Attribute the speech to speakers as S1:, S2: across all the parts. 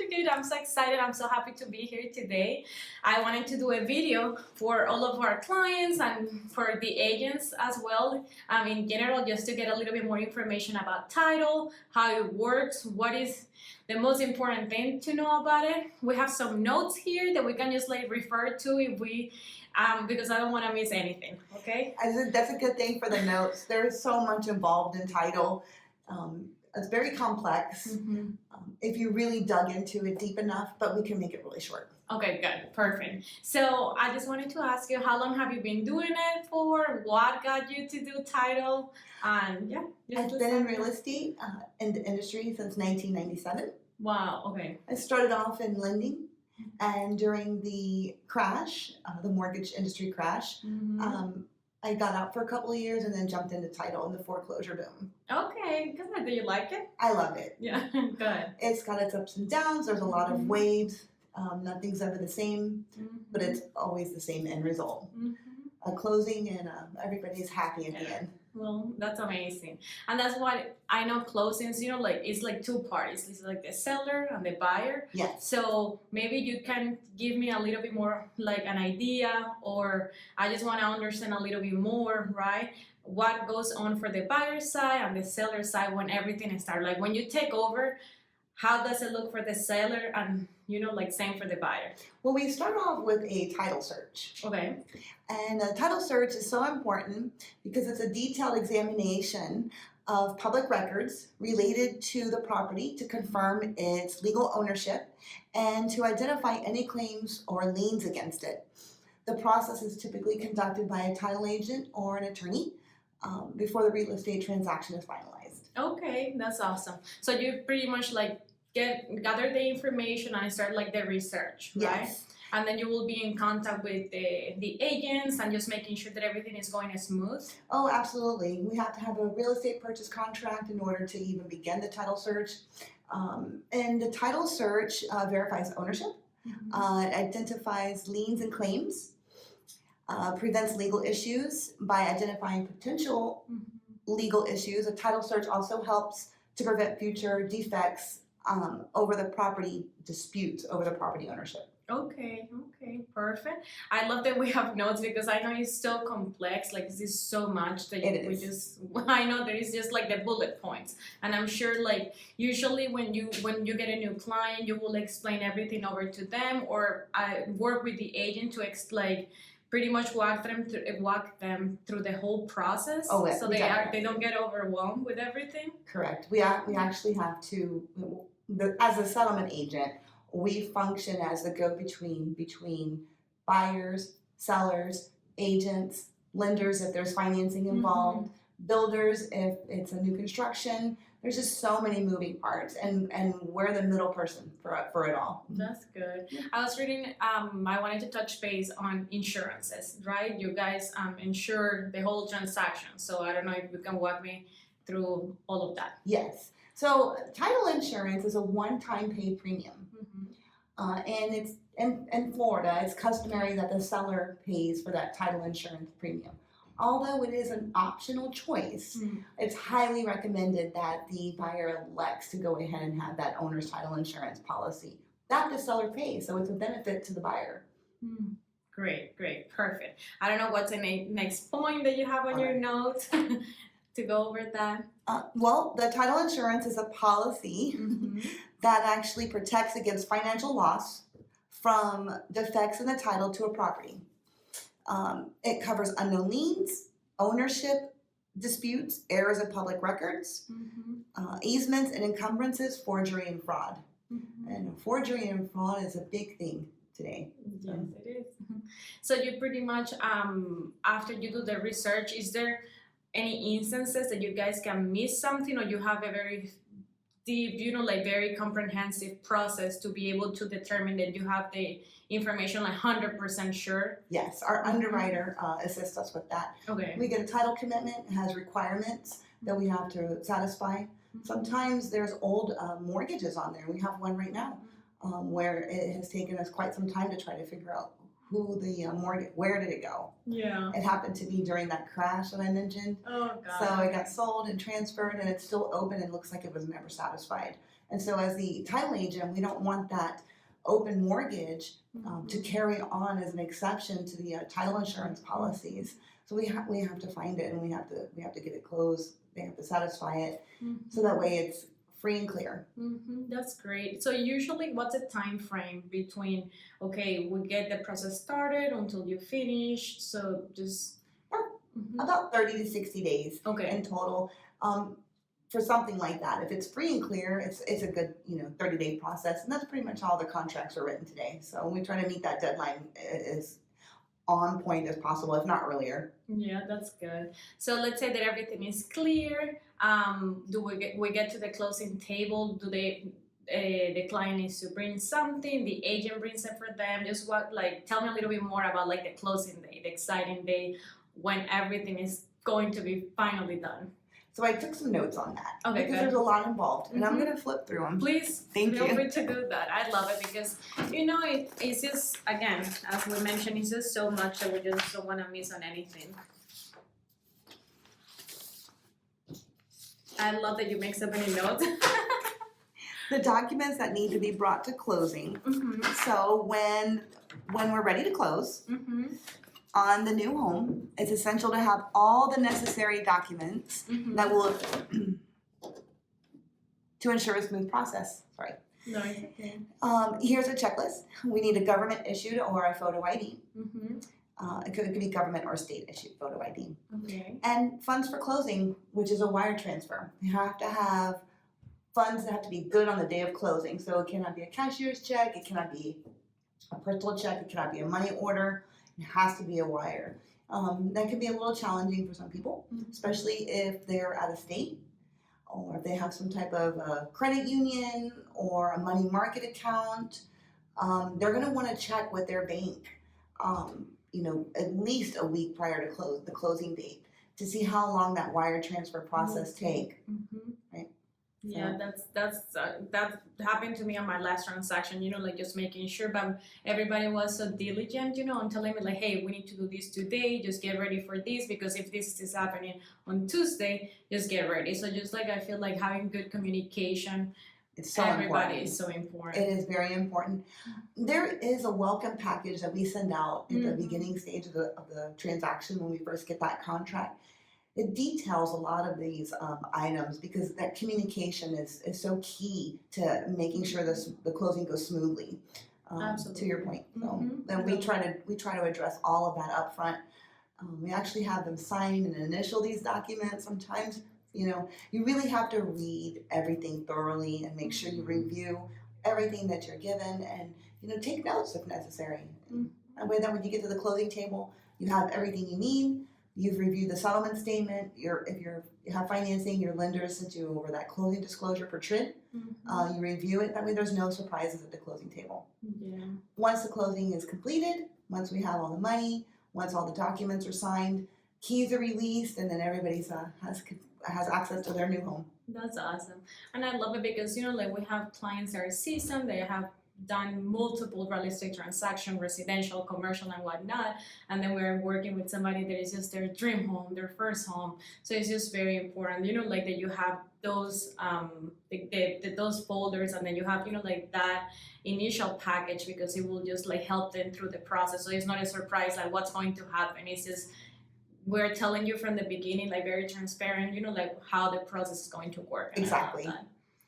S1: good. I'm so excited. I'm so happy to be here today. I wanted to do a video for all of our clients and for the agents as well. In general, just to get a little bit more information about title, how it works, what is the most important thing to know about it. We have some notes here that we can just like refer to if we because I don't want to miss anything. Okay.
S2: That's a good thing for the notes. There's so much involved in title. It's very complex.
S1: Mm-hmm.
S2: If you really dug into it deep enough, but we can make it really short.
S1: Okay, good, perfect. So I just wanted to ask you, how long have you been doing it for? What got you to do title? And yeah,
S2: I've been in real estate in the industry since 1997.
S1: Wow. Okay.
S2: I started off in lending, and during the crash, the mortgage industry crash,
S1: Mm-hmm.
S2: I got out for a couple of years and then jumped into title in the foreclosure boom.
S1: Okay, good. Do you like it?
S2: I love it.
S1: Yeah, good.
S2: It's got its ups and downs. There's a lot of waves. Nothing's ever the same, but it's always the same end result. A closing and everybody's happy at the end.
S1: Well, that's amazing. And that's what I know closings, like it's like two parties. It's like the seller and the buyer.
S2: Yes.
S1: So maybe you can give me a little bit more like an idea, or I just want to understand a little bit more, right? What goes on for the buyer side and the seller side when everything starts. Like when you take over, how does it look for the seller and, like same for the buyer?
S2: Well, we start off with a title search.
S1: Okay.
S2: And a title search is so important because it's a detailed examination of public records related to the property to confirm its legal ownership and to identify any claims or liens against it. The process is typically conducted by a title agent or an attorney before the real estate transaction is finalized.
S1: Okay, that's awesome. So you pretty much like gather the information and start like the research, right?
S2: Yes.
S1: And then you will be in contact with the agents and just making sure that everything is going smooth.
S2: Oh, absolutely. We have to have a real estate purchase contract in order to even begin the title search. And the title search verifies ownership, it identifies liens and claims, prevents legal issues by identifying potential legal issues. A title search also helps to prevent future defects over the property disputes over the property ownership.
S1: Okay, perfect. I love that we have notes because I know it's so complex. Like this is so much that I know there is just like the bullet points, and I'm sure like usually when you get a new client, you will explain everything over to them, or I work with the agent to explain. Pretty much walk them through the whole process,
S2: so
S1: they don't get overwhelmed with everything.
S2: Correct. We actually have to, as a settlement agent, we function as the go-between between buyers, sellers, agents, lenders if there's financing involved, builders if it's a new construction. There's just so many moving parts, and we're the middle person for it all.
S1: That's good. I was reading, I wanted to touch base on insurances, right? You guys insure the whole transaction, so I don't know if you can walk me through all of that.
S2: Yes. So title insurance is a one-time paid premium, and it's in Florida, it's customary that the seller pays for that title insurance premium. Although it is an optional choice, it's highly recommended that the buyer elects to go ahead and have that owner's title insurance policy that the seller pays, so it's a benefit to the buyer.
S1: Great, perfect. I don't know what's the next point that you have on your notes to go over that.
S2: Well, the title insurance is a policy that actually protects against financial loss from defects in the title to a property. It covers unknown liens, ownership disputes, errors of public records, easements and encumbrances, forgery and fraud. And forgery and fraud is a big thing today.
S1: Yes, it is. So you pretty much, after you do the research, is there any instances that you guys can miss something, or you have a very deep, like very comprehensive process to be able to determine that you have the information like 100% sure?
S2: Yes, our underwriter assists us with that.
S1: Okay.
S2: We get a title commitment, it has requirements that we have to satisfy. Sometimes there's old mortgages on there. We have one right now where it has taken us quite some time to try to figure out who the mortgage, where did it go?
S1: Yeah.
S2: It happened to be during that crash that I mentioned.
S1: Oh, God.
S2: So it got sold and transferred, and it's still open and looks like it was never satisfied. And so as the title agent, we don't want that open mortgage to carry on as an exception to the title insurance policies. So we have to find it, and we have to get it closed. They have to satisfy it, so that way it's free and clear.
S1: That's great. So usually, what's the time frame between okay, we get the process started until you finish? So just
S2: About 30 to 60 days
S1: okay.
S2: in total. For something like that, if it's free and clear, it's a good 30-day process, and that's pretty much how the contracts are written today. So we try to meet that deadline as on point as possible, if not earlier.
S1: Yeah, that's good. So let's say that everything is clear. Do we get to the closing table? Do they the client needs to bring something? The agent brings it for them. Just tell me a little bit more about like the closing day, the exciting day when everything is going to be finally done.
S2: So I took some notes on that
S1: Okay,
S2: because there's a lot involved, and I'm going to flip through them.
S1: Please
S2: Thank
S1: feel
S2: you.
S1: free to do that. I love it because it's just, again, as we mentioned, it's just so much that we just don't want to miss on anything. I love that you make so many notes.
S2: The documents that need to be brought to closing. So when we're ready to close on the new home, it's essential to have all the necessary documents that will to ensure a smooth process. Sorry.
S1: No, it's okay.
S2: Here's a checklist. We need a government issued or a photo ID. It could be government or state issued photo ID.
S1: Okay.
S2: And funds for closing, which is a wire transfer. You have to have funds that have to be good on the day of closing. So it cannot be a cashier's check, it cannot be a personal check, it cannot be a money order. It has to be a wire. That can be a little challenging for some people, especially if they're out of state or if they have some type of credit union or a money market account. They're going to want to check with their bank, at least a week prior to the closing date to see how long that wire transfer process take. Right?
S1: Yeah, that happened to me on my last transaction, just making sure, but everybody was so diligent, and telling me like, hey, we need to do this today, just get ready for this, because if this is happening on Tuesday, just get ready. So just like, I feel like having good communication,
S2: it's so
S1: everybody
S2: important.
S1: is so important.
S2: It is very important. There is a welcome package that we send out at the beginning stage of the transaction when we first get that contract. It details a lot of these items because that communication is so key to making sure the closing goes smoothly. To your point, so then we try to address all of that up front. We actually have them sign and initial these documents. Sometimes you really have to read everything thoroughly and make sure you review everything that you're given and take notes if necessary. That way, when you get to the closing table, you have everything you need. You've reviewed the settlement statement. If you have financing, your lender sent you over that closing disclosure per TRID. You review it. That way there's no surprises at the closing table.
S1: Yeah.
S2: Once the closing is completed, once we have all the money, once all the documents are signed, keys are released, and then everybody has access to their new home.
S1: That's awesome. And I love it because, we have clients that are seasoned, they have done multiple real estate transactions, residential, commercial, and whatnot, and then we're working with somebody that is just their dream home, their first home. So it's just very important, that you have those those folders, and then you have that initial package, because it will just help them through the process. So it's not a surprise what's going to happen. It's just we're telling you from the beginning, very transparent, how the process is going to work.
S2: Exactly.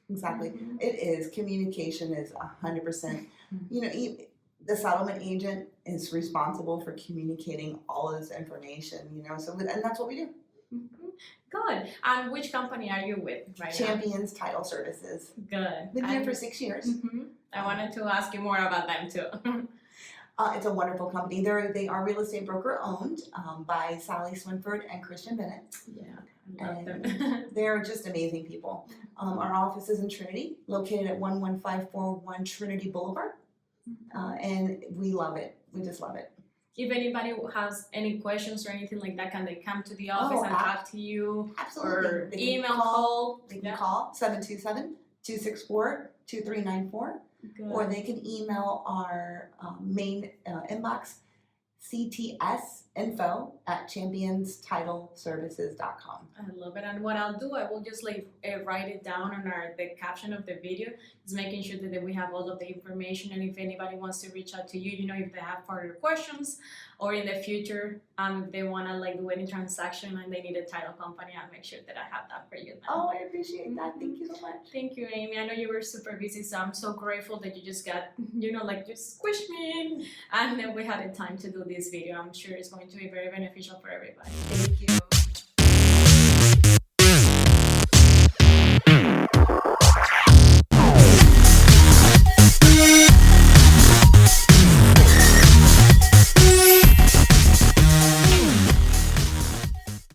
S2: Exactly. It is. Communication is 100%. The settlement agent is responsible for communicating all of this information, and that's what we do.
S1: Good. And which company are you with right now?
S2: Champions Title Services.
S1: Good.
S2: Been here for 6 years.
S1: I wanted to ask you more about them too.
S2: It's a wonderful company. They are real estate broker owned by Sally Swinford and Christian Bennett.
S1: Yeah. I love them.
S2: They're just amazing people. Our office is in Trinity, located at 11541 Trinity Boulevard, and we love it. We just love it.
S1: If anybody has any questions or anything like that, can they come to the office and talk to you?
S2: Absolutely.
S1: Or email, call?
S2: They can call 727-264-2394, or they can email our main inbox, cts info@championstitleservices.com.
S1: I love it. And what I'll do, I will just like write it down on the caption of the video, just making sure that we have all of the information. And if anybody wants to reach out to you, if they have further questions, or in the future, if they want to like do any transaction and they need a title company, I'll make sure that I have that for you then.
S2: Oh, I appreciate that. Thank you so much.
S1: Thank you, Amii. I know you were super busy, so I'm so grateful that you just got, like just squished me in, and then we had the time to do this video. I'm sure it's going to be very beneficial for everybody.
S2: Thank you.